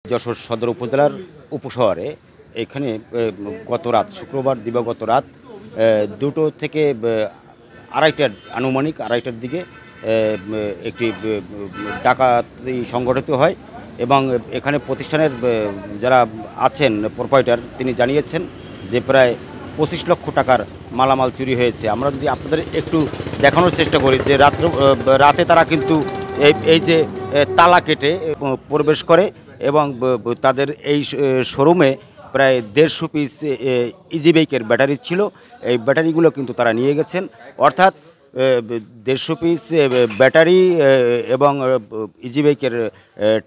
যশোর সদর উপজেলার উপশহরে এখানে গত রাত শুক্রবার দিবাগত রাত 2টো থেকে আড়াইটার আনুমানিক আড়াইটার দিকে একটি ডাকাতি সংগঠিত হয় এবং এখানে প্রতিষ্ঠানের যারা আছেন প্রোপাইটার তিনি জানিয়েছেন যে প্রায় 25 লক্ষ টাকার মালামাল চুরি হয়েছে। আমরা যদি আপনাদের একটু দেখানোর চেষ্টা করি যে রাতে তারা কিন্তু এই যে তালা কেটে প্রবেশ করে এবং তাদের এই শোরুমে প্রায় 150 পিস ইজি বাইকের ব্যাটারি ছিল। এই ব্যাটারিগুলো কিন্তু তারা নিয়ে গেছেন, অর্থাৎ 150 পিস ব্যাটারি এবং ইজি বাইকের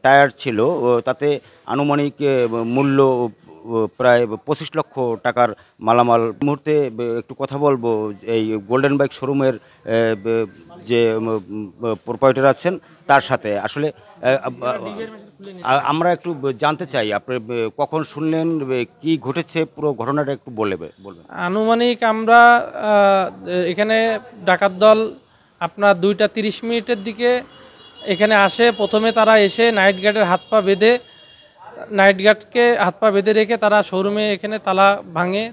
টায়ার ছিল, তাতে আনুমানিক মূল্য প্রায় 25 লক্ষ টাকার মালামাল। মুহূর্তে একটু কথা বলবো এই গোল্ডেন বাইক শোরুমের যে প্রোপাইটার আছেন তার সাথে। আসলে আমরা একটু জানতে চাই আপনি কখন শুনলেন, কি ঘটেছে, পুরো ঘটনাটা একটু বলবেন। আনুমানিক আমরা এখানে ডাকাত দল আপনার 2টা 30 মিনিটের দিকে এখানে আসে। প্রথমে তারা এসে নাইট গার্ডের হাত পা বেঁধে রেখে তারা শোরুমে এখানে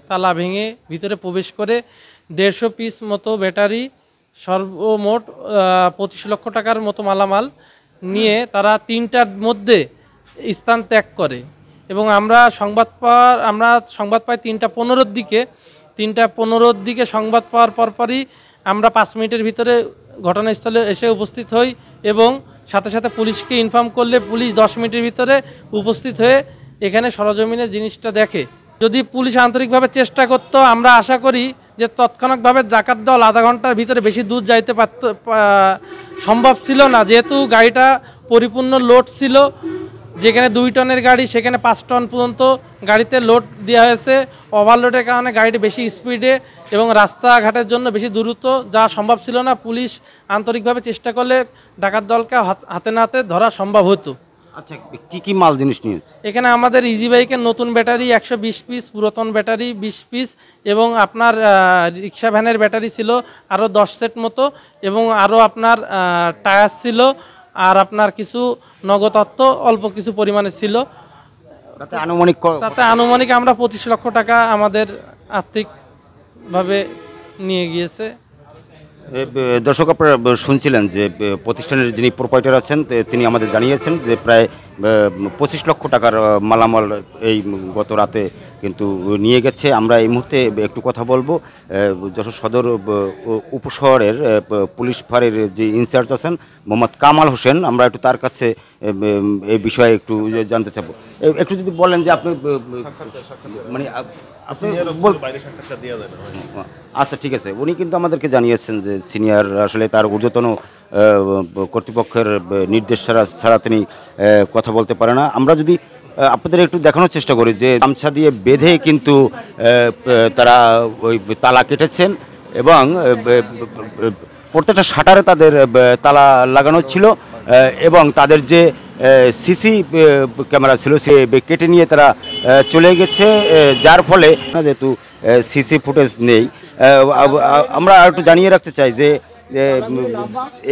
তালা ভেঙে ভিতরে প্রবেশ করে 150 পিস মতো ব্যাটারি, সর্বমোট 25 লক্ষ টাকার মতো মালামাল নিয়ে তারা 3টার মধ্যে স্থান ত্যাগ করে এবং আমরা সংবাদ পাই 3:15-র দিকে। 3:15-র দিকে সংবাদ পাওয়ার পরপরই আমরা 5 মিনিটের ভিতরে ঘটনাস্থলে এসে উপস্থিত হই এবং সাথে সাথে পুলিশকে ইনফর্ম করলে পুলিশ 10 মিনিটের ভিতরে উপস্থিত হয়ে এখানে সরজমিনে জিনিসটা দেখে। যদি পুলিশ আন্তরিকভাবে চেষ্টা করত, আমরা আশা করি যে তৎক্ষণাৎভাবে ডাকাত দল আধা ঘন্টার ভিতরে বেশি দূর যাইতে সম্ভব ছিল না, যেহেতু গাড়িটা পরিপূর্ণ লোড ছিল। যেখানে 2 টনের গাড়ি সেখানে 5 টন পর্যন্ত গাড়িতে লোড দেওয়া হয়েছে। ওভারলোডের কারণে গাড়িটি বেশি স্পিডে এবং রাস্তাঘাটের জন্য বেশি দ্রুত যাওয়া সম্ভব ছিল না। পুলিশ আন্তরিকভাবে চেষ্টা করলে ডাকাত দলকে হাতে নাতে ধরা সম্ভব হতো। আচ্ছা, কি মাল জিনিস নিয়ে? এখানে আমাদের ইজি বাইকের নতুন ব্যাটারি 120 পিস, পুরাতন ব্যাটারি 20 পিস এবং আপনার রিক্সা ভ্যানের ব্যাটারি ছিল আরও 10 সেট মতো এবং আরও আপনার টায়ার ছিল, আর আপনার কিছু নগদ অর্থ অল্প কিছু পরিমাণে ছিল। তাতে আনুমানিক আমরা 25 লক্ষ টাকা আমাদের আর্থিকভাবে নিয়ে গিয়েছে। দর্শক, আপনারা শুনছিলেন যে প্রতিষ্ঠানের যিনি প্রোপাইটার আছেন তিনি আমাদের জানিয়েছেন যে প্রায় 25 লক্ষ টাকার মালামাল এই গত রাতে কিন্তু নিয়ে গেছে। আমরা এই মুহূর্তে একটু কথা বলবো যশোর সদর উপশহরের পুলিশ ফাঁড়ির যে ইনচার্জ আছেন মোহাম্মদ কামাল হোসেন। আমরা একটু তার কাছে এই বিষয়ে একটু জানতে চাবো। একটু যদি বলেন যে আপনি মানে আচ্ছা, ঠিক আছে। উনি কিন্তু আমাদেরকে জানিয়েছেন যে সিনিয়র, আসলে তার ঊর্ধ্বতন কর্তৃপক্ষের নির্দেশ ছাড়া তিনি কথা বলতে পারে না। আমরা যদি আপনাদের একটু দেখানোর চেষ্টা করি যে গামছা দিয়ে বেঁধে কিন্তু তারা ওই তালা কেটেছেন এবং প্রত্যেকটা শাটারে তাদের তালা লাগানো ছিল এবং তাদের যে সিসি ক্যামেরা ছিল সে কেটে নিয়ে তারা চলে গেছে, যার ফলে যেহেতু সিসি ফুটেজ নেই। আমরা একটু জানিয়ে রাখতে চাই যে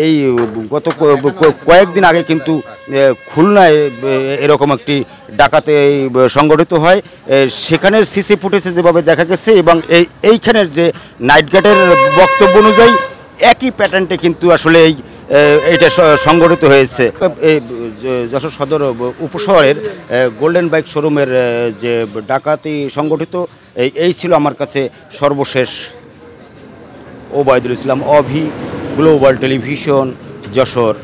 এই গত কয়েকদিন আগে কিন্তু খুলনায় এরকম একটি ডাকাতি সংগঠিত হয়। সেখানের সিসি ফুটেজে যেভাবে দেখা গেছে এবং এইখানের যে নাইট গার্ডের বক্তব্য অনুযায়ী একই প্যাটার্নটে কিন্তু আসলে এইটা সংগঠিত হয়েছে। এই যশোর সদর উপশহরের গোল্ডেন বাইক শোরুমের যে ডাকাতি সংগঠিত, এই ছিল আমার কাছে সর্বশেষ। ওবায়দুল ইসলাম, অভি, গ্লোবাল টেলিভিশন, যশোর।